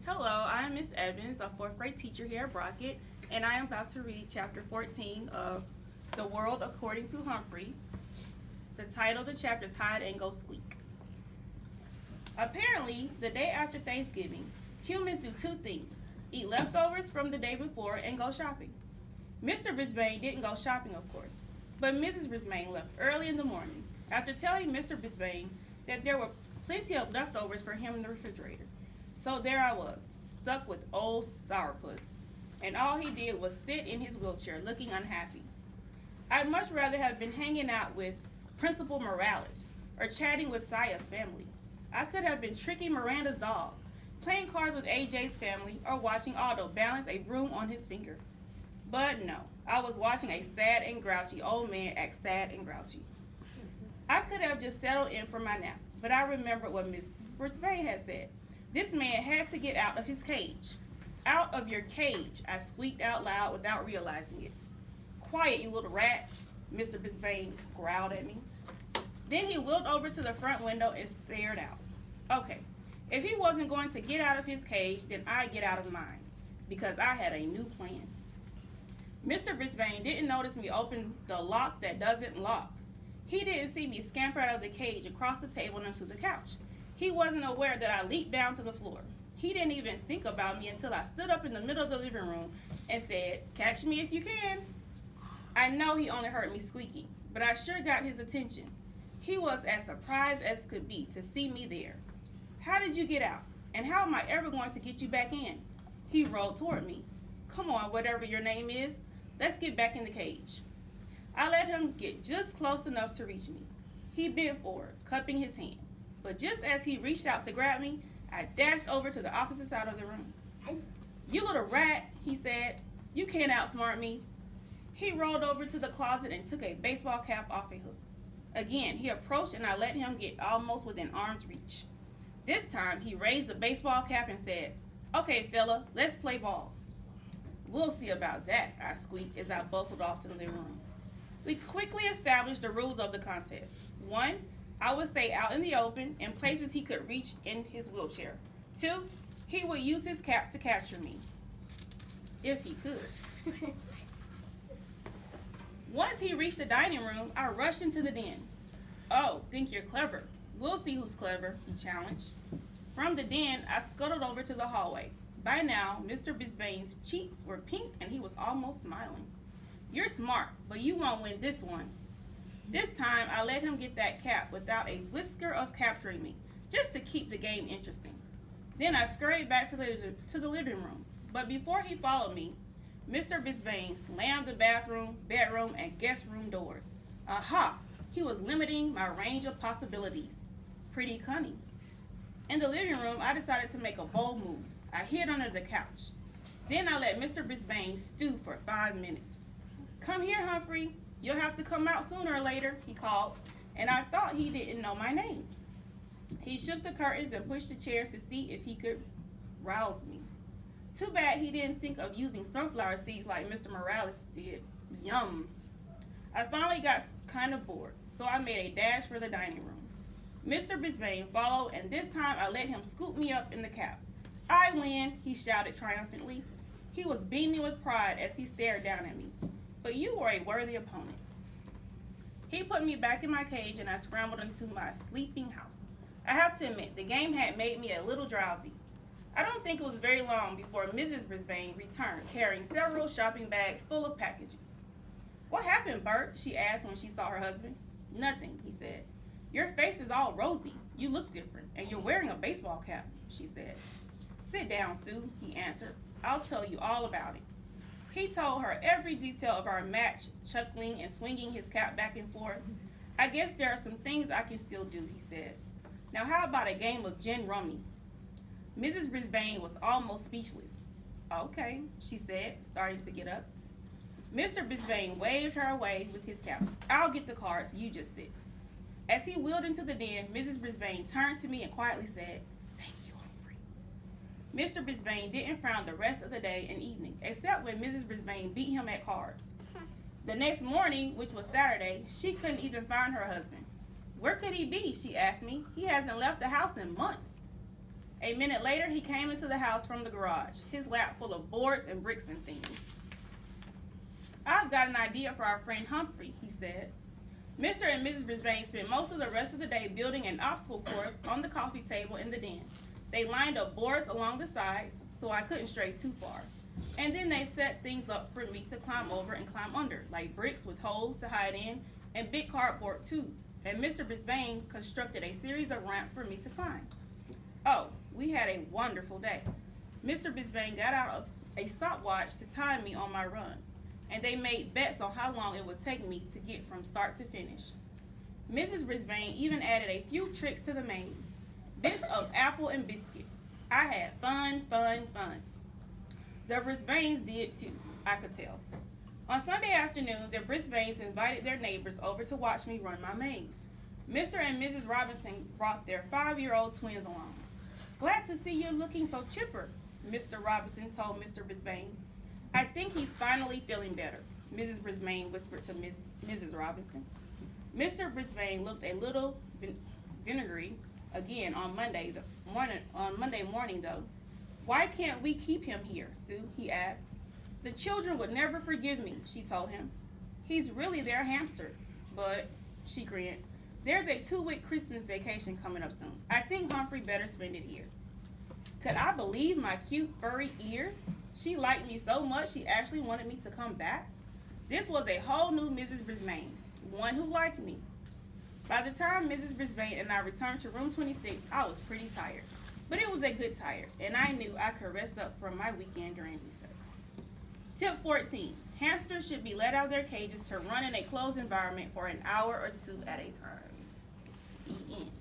Hello, I am Miss Evans, a fourth grade teacher here at Brockett, and I am about to read chapter 14 of The World According to Humphrey. The title of the chapter is Hide and Go Squeak. Apparently, the day after Thanksgiving, humans do two things: eat leftovers from the day before and go shopping. Mr. Brisbane didn't go shopping, of course, but Mrs. Brisbane left early in the morning after telling Mr. Brisbane that there were plenty of leftovers for him in the refrigerator. So there I was, stuck with old sourpuss, and all he did was sit in his wheelchair looking unhappy. I'd much rather have been hanging out with Principal Morales or chatting with Saya's family. I could have been tricking Miranda's dog, playing cards with AJ's family, or watching Aldo balance a broom on his finger. But no, I was watching a sad and grouchy old man act sad and grouchy. I could have just settled in for my nap, but I remembered what Mrs. Brisbane had said. This man had to get out of his cage. Out of your cage, I squeaked out loud without realizing it. Quiet, you little rat, Mr. Brisbane growled at me. Then he wheeled over to the front window and stared out. Okay, if he wasn't going to get out of his cage, then I'd get out of mine, because I had a new plan. Mr. Brisbane didn't notice me open the lock that doesn't lock. He didn't see me scamper out of the cage across the table and onto the couch. He wasn't aware that I leaped down to the floor. He didn't even think about me until I stood up in the middle of the living room and said, "Catch me if you can." I know he only heard me squeaking, but I sure got his attention. He was as surprised as could be to see me there. "How did you get out? And how am I ever going to get you back in?" He rolled toward me. "Come on, whatever your name is, let's get back in the cage." I let him get just close enough to reach me. He bent forward, cupping his hands. But just as he reached out to grab me, I dashed over to the opposite side of the room. "You little rat," he said. "You can't outsmart me." He rolled over to the closet and took a baseball cap off a hook. Again, he approached and I let him get almost within arm's reach. This time, he raised the baseball cap and said, "Okay, fella, let's play ball." "We'll see about that," I squeaked as I bustled off to the living room. We quickly established the rules of the contest. 1, I would stay out in the open in places he could reach in his wheelchair. 2, he would use his cap to capture me, if he could. Once he reached the dining room, I rushed into the den. "Oh, think you're clever. We'll see who's clever," he challenged. From the den, I scuttled over to the hallway. By now, Mr. Brisbane's cheeks were pink and he was almost smiling. "You're smart, but you won't win this one." This time, I let him get that cap without a whisker of capturing me, just to keep the game interesting. Then I scurried back to the living room. But before he followed me, Mr. Brisbane slammed the bathroom, bedroom, and guest room doors. Aha! He was limiting my range of possibilities. Pretty cunning. In the living room, I decided to make a bold move. I hid under the couch. Then I let Mr. Brisbane stew for 5 minutes. "Come here, Humphrey. You'll have to come out sooner or later," he called, and I thought he didn't know my name. He shook the curtains and pushed the chairs to see if he could rouse me. Too bad he didn't think of using sunflower seeds like Mr. Morales did. Yum. I finally got kind of bored, so I made a dash for the dining room. Mr. Brisbane followed, and this time I let him scoop me up in the cap. "I win," he shouted triumphantly. He was beaming with pride as he stared down at me. "But you were a worthy opponent." He put me back in my cage and I scrambled into my sleeping house. I have to admit, the game had made me a little drowsy. I don't think it was very long before Mrs. Brisbane returned, carrying several shopping bags full of packages. "What happened, Bert?" she asked when she saw her husband. "Nothing," he said. "Your face is all rosy. You look different, and you're wearing a baseball cap," she said. "Sit down, Sue," he answered. "I'll tell you all about it." He told her every detail of our match, chuckling and swinging his cap back and forth. "I guess there are some things I can still do," he said. "Now how about a game of gin rummy?" Mrs. Brisbane was almost speechless. "Okay," she said, starting to get up. Mr. Brisbane waved her away with his cap. "I'll get the cards, you just sit." As he wheeled into the den, Mrs. Brisbane turned to me and quietly said, "Thank you, Humphrey." Mr. Brisbane didn't frown the rest of the day and evening, except when Mrs. Brisbane beat him at cards. The next morning, which was Saturday, she couldn't even find her husband. "Where could he be?" she asked me. "He hasn't left the house in months." A minute later, he came into the house from the garage, his lap full of boards and bricks and things. "I've got an idea for our friend Humphrey," he said. Mr. and Mrs. Brisbane spent most of the rest of the day building an obstacle course on the coffee table in the den. They lined up boards along the sides so I couldn't stray too far. And then they set things up for me to climb over and climb under, like bricks with holes to hide in and big cardboard tubes. And Mr. Brisbane constructed a series of ramps for me to climb. Oh, we had a wonderful day. Mr. Brisbane got out a stopwatch to time me on my runs, and they made bets on how long it would take me to get from start to finish. Mrs. Brisbane even added a few tricks to the maze. Bits of apple and biscuit. I had fun. The Brisbanes did too, I could tell. On Sunday afternoon, the Brisbanes invited their neighbors over to watch me run my maze. Mr. and Mrs. Robinson brought their 5-year-old twins along. "Glad to see you looking so chipper," Mr. Robinson told Mr. Brisbane. "I think he's finally feeling better," Mrs. Brisbane whispered to Mrs. Robinson. Mr. Brisbane looked a little vinegary again on Monday morning, though. "Why can't we keep him here, Sue?" he asked. "The children would never forgive me," she told him. "He's really their hamster, but," she grinned, "there's a 2-week Christmas vacation coming up soon. I think Humphrey better spend it here." Could I believe my cute furry ears? She liked me so much she actually wanted me to come back. This was a whole new Mrs. Brisbane, one who liked me. By the time Mrs. Brisbane and I returned to room 26, I was pretty tired. But it was a good tired, and I knew I could rest up from my weekend during recess. Tip 14. Hamsters should be let out of their cages to run in a closed environment for an hour or two at a time. The end.